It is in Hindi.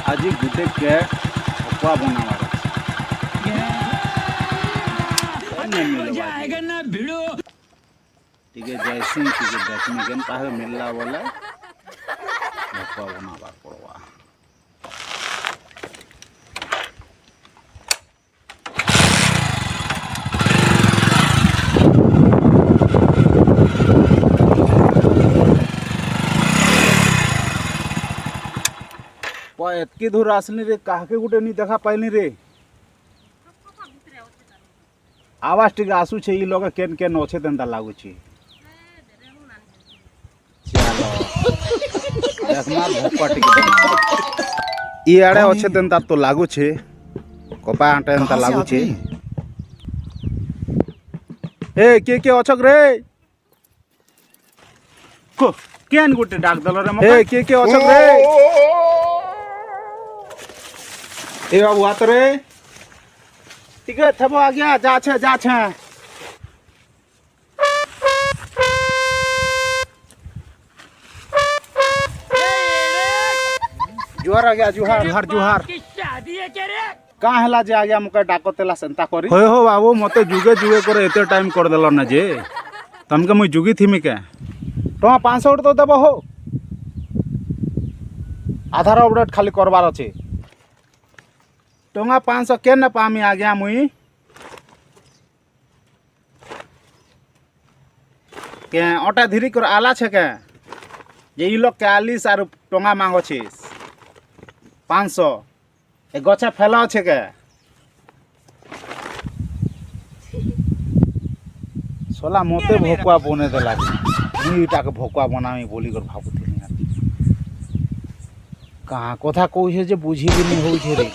आज गुटे के पकुआ बनावार टिके जैसी टिके देखने के पाहे मिलला बोले पकुआ बनावार पड़वा। एतकी दूर आसली रे काहे गुटे नहीं देखा पाइली रे आवाज टिके आसु छे ई लोग केन केन ओछे तंता लागु छे चलो देख मार भोपा टिके ई आड़े ओछे तंता तो लागु छे कोपा आटे तंता लागु छे। ए के ओछक रे को केन गुटे डाक दल रे मके ए के ओछक रे ए बाबू आत रे ठीक है थबो आ गया जा छे जुहार आ गया जुहार कहाँ हला जे आ गया मुके डाकतेला संता करी हो बाबू मते जुगे करे एते टाइम कर देलो ना जे तमके मुई जुगी थीमी के टका 500 तो देबो हो आधार अपडेट खाली करबार अछि टंगा 500 के न पामी आ गया मुई के ओटा धीरी कर आला छे के जे ई लोग 40 आर टंगा मांगो छी 500 ए गछा फैला छे के सोला मोते भोकुआ बने देला नीटा के भोकुआ बनामी बोली कर भाबुथि कहाँ कथा कहू छे जे बुझी भी नहीं होउ छे रे।